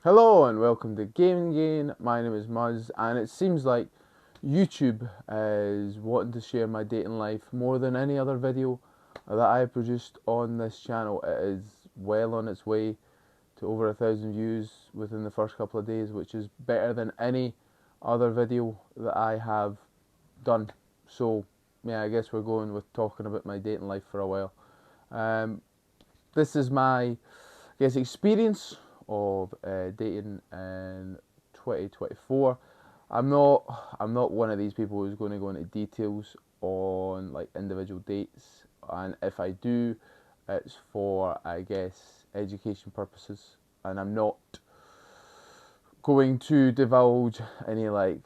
Hello and welcome to Gaming Gain. My name is Muzz, and it seems like YouTube is wanting to share my dating life more than any other video that I have produced on this channel. It is well on its way to over 1,000 views within the first couple of days, which is better than any other video that I have done. So yeah, I guess we're going with talking about my dating life for a while. This is my, experience of dating in 2024. I'm not one of these people who's going to go into details on like individual dates, and if I do, it's for education purposes, and I'm not going to divulge any like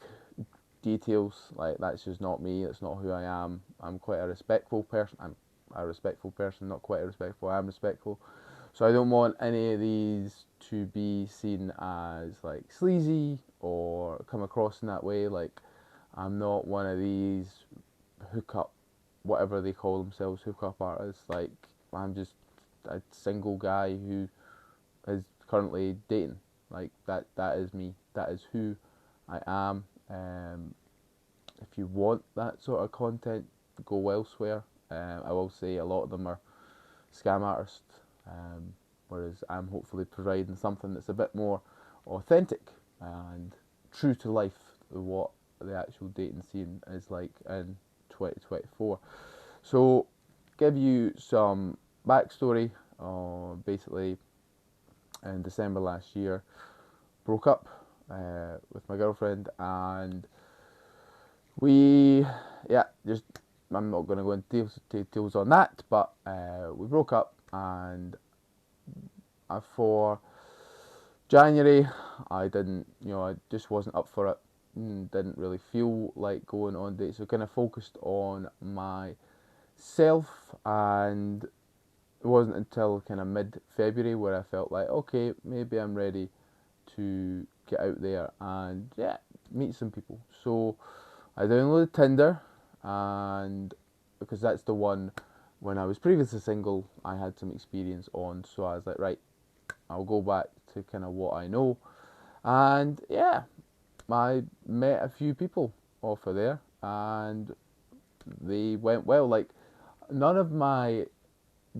details. Like, that's just not me. That's not who I am. I'm quite a respectful person. I'm a respectful person, not quite a respectful. I'm respectful. So I don't want any of these to be seen as like sleazy or come across in that way. Like, I'm not one of these hookup, whatever they call themselves, hookup artists. Like, I'm just a single guy who is currently dating. Like, that is me. That is who I am. If you want that sort of content, go elsewhere. I will say a lot of them are scam artists, whereas I'm hopefully providing something that's a bit more authentic and true to life of what the actual dating scene is like in 2024. So, give you some backstory. Basically, in December last year, broke up with my girlfriend, and we, just, I'm not going to go into details on that, but we broke up, and for January, I didn't, I just wasn't up for it. Didn't really feel like going on dates, so kind of focused on myself, and it wasn't until kind of mid-February where I felt like, okay, maybe I'm ready to get out there and meet some people. So I downloaded Tinder, and because that's the one, when I was previously single, I had some experience on. So I was like, right, I'll go back to kind of what I know, and I met a few people off of there, and they went well. Like, none of my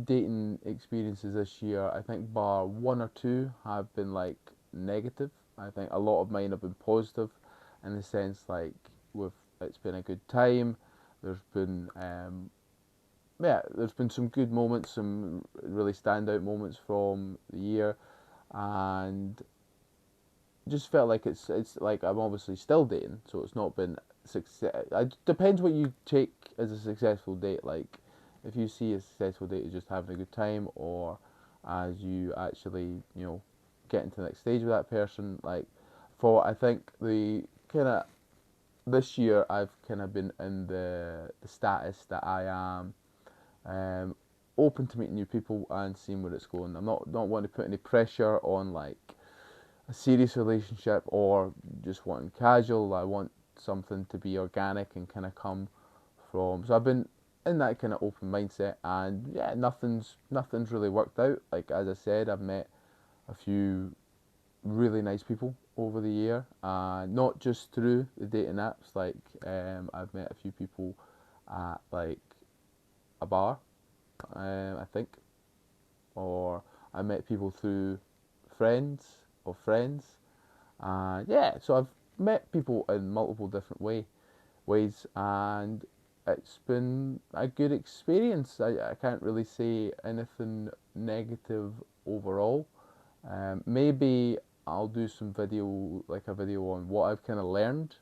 dating experiences this year, I think bar one or two, have been like negative. I think a lot of mine have been positive, in the sense like it's been a good time. There's been there's been some good moments, some really standout moments from the year, and just felt like it's like I'm obviously still dating, so it's not been success. It depends what you take as a successful date. Like, if you see a successful date as just having a good time, or as you actually get into the next stage with that person. Like, I think the kind of this year I've kind of been in the status that I am open to meeting new people and seeing where it's going. I'm not wanting to put any pressure on like a serious relationship or just wanting casual. I want something to be organic and kind of come from. So I've been in that kind of open mindset, and nothing's really worked out. Like, as I said, I've met a few really nice people over the year, not just through the dating apps. Like, I've met a few people at like a bar, I think, or I met people through friends of friends. So I've met people in multiple different ways, and it's been a good experience. I can't really say anything negative overall. Maybe I'll do some video, like a video on what I've kind of learned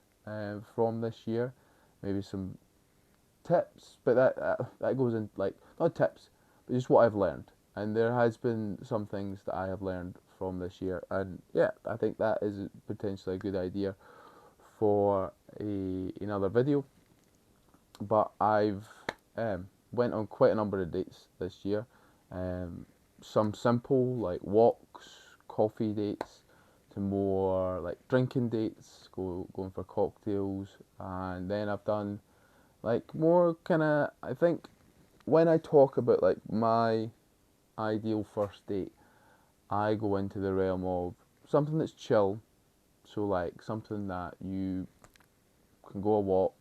from this year. Maybe some tips, but that goes in, like, not tips, but just what I've learned. And there has been some things that I have learned from this year, and I think that is potentially a good idea for another video. But I've went on quite a number of dates this year. Some simple like walks, coffee dates, to more like drinking dates, going for cocktails, and then I've done like more kind of, I think, when I talk about like my ideal first date, I go into the realm of something that's chill. So like something that you can go a walk,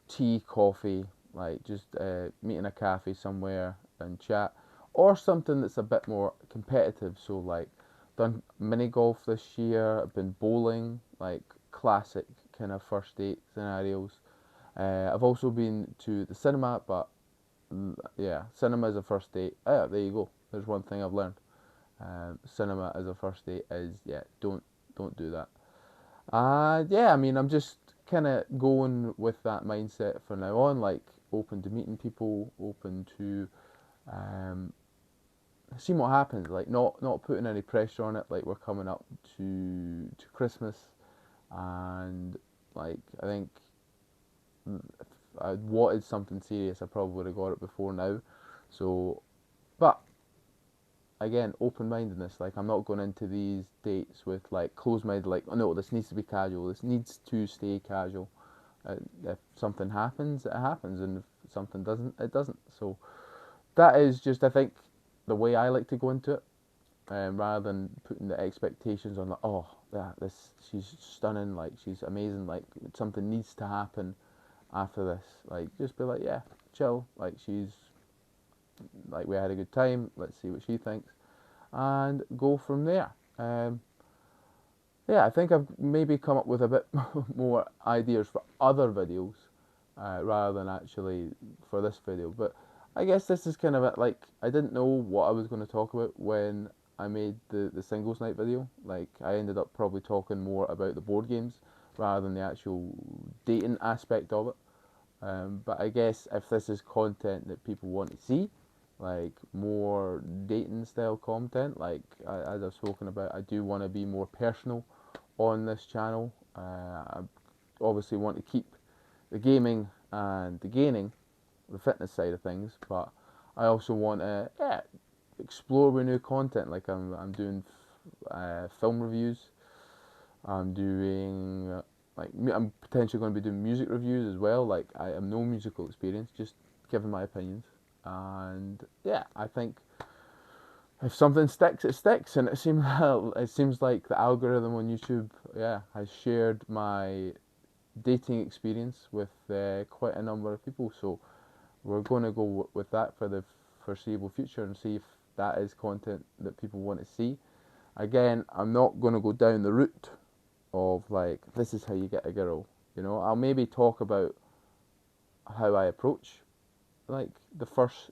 tea, coffee, like just meet in a cafe somewhere and chat, or something that's a bit more competitive. So like done mini golf this year. I've been bowling, like classic kind of first date scenarios. I've also been to the cinema, but yeah, cinema is a first date. Yeah, there you go. There's one thing I've learned. Cinema as a first date is, yeah, don't do that. Yeah, I mean, I'm just kind of going with that mindset for now on, like open to meeting people, open to um, seeing what happens. Like not putting any pressure on it. Like we're coming up to Christmas, and like I think if I wanted something serious, I probably would have got it before now. So, but again, open-mindedness. Like I'm not going into these dates with like closed-minded. Like, oh no, this needs to be casual. This needs to stay casual. If something happens, it happens, and if something doesn't, it doesn't. So that is just, I think, the way I like to go into it, rather than putting the expectations on like, oh, yeah, this she's stunning, like she's amazing, like something needs to happen after this. Like just be like, yeah, chill. Like she's like we had a good time. Let's see what she thinks, and go from there. Yeah, I think I've maybe come up with a bit more ideas for other videos, rather than actually for this video. But I guess this is kind of it. Like I didn't know what I was going to talk about when I made the singles night video. Like I ended up probably talking more about the board games rather than the actual dating aspect of it. But I guess if this is content that people want to see, like more dating style content, like as I've spoken about, I do want to be more personal on this channel. I obviously want to keep the gaming and the gaining, the fitness side of things, but I also want to, yeah, explore with new content. Like I'm doing film reviews. I'm doing I'm potentially going to be doing music reviews as well. Like I have no musical experience, just giving my opinions. And yeah, I think if something sticks, it sticks, and it seems like the algorithm on YouTube, yeah, has shared my dating experience with quite a number of people. So we're going to go with that for the foreseeable future and see if that is content that people want to see. Again, I'm not going to go down the route of like this is how you get a girl. You know, I'll maybe talk about how I approach like the first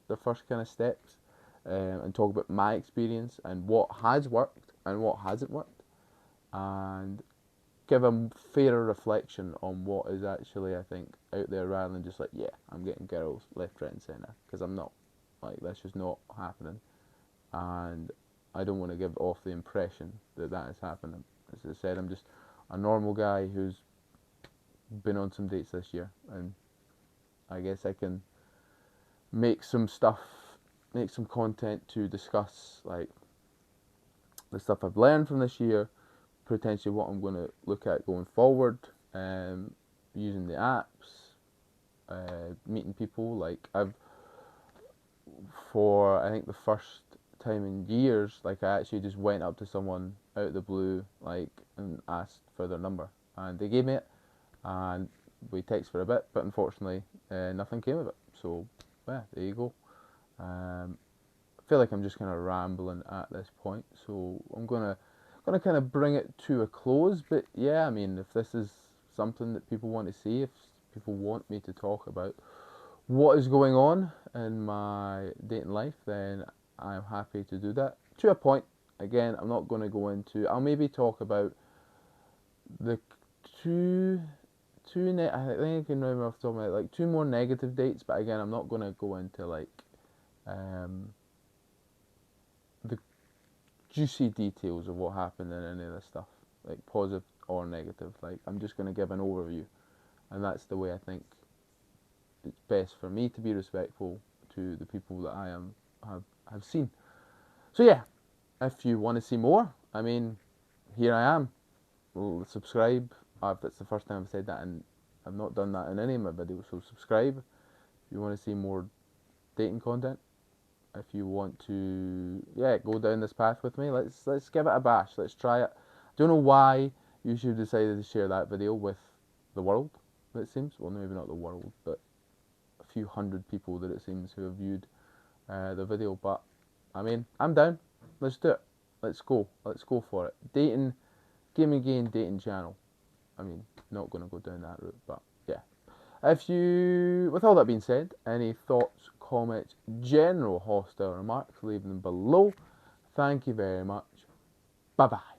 kind of steps, and talk about my experience and what has worked and what hasn't worked, and give a fairer reflection on what is actually, I think, out there, rather than just like, yeah, I'm getting girls left, right, and centre, because I'm not. Like that's just not happening, and I don't want to give off the impression that that is happening. As I said, I'm just a normal guy who's been on some dates this year, and I guess I can make some stuff, make some content to discuss like the stuff I've learned from this year, potentially what I'm going to look at going forward, using the apps, meeting people. Like I've, for I think the first time in years, like I actually just went up to someone out of the blue, like, and asked for their number, and they gave me it, and we texted for a bit, but unfortunately, nothing came of it. So yeah, there you go. I feel like I'm just kind of rambling at this point, so I'm gonna kind of bring it to a close. But yeah, I mean, if this is something that people want to see, if people want me to talk about what is going on in my dating life, then I'm happy to do that to a point. Again, I'm not going to go into. I'll maybe talk about the two I think I can remember off the top of my head, like two more negative dates. But again, I'm not going to go into like um, the juicy details of what happened in any of this stuff, like positive or negative. Like I'm just going to give an overview, and that's the way I think it's best for me to be respectful to the people that I have seen. So yeah, if you want to see more, I mean, here I am. Well, subscribe. That's the first time I've said that, and I've not done that in any of my videos. So subscribe if you want to see more dating content. if you want to, yeah, go down this path with me. Let's give it a bash. Let's try it. Don't know why you should decided to share that video with the world. It seems, well, maybe not the world, but a few hundred people that it seems who have viewed the video. But I mean, I'm down. Let's do it. Let's go. Let's go for it. Dating, gaming game, dating channel. I mean, not going to go down that route, but yeah. If you, with all that being said, any thoughts, comments, general hostile remarks, leave them below. Thank you very much. Bye bye.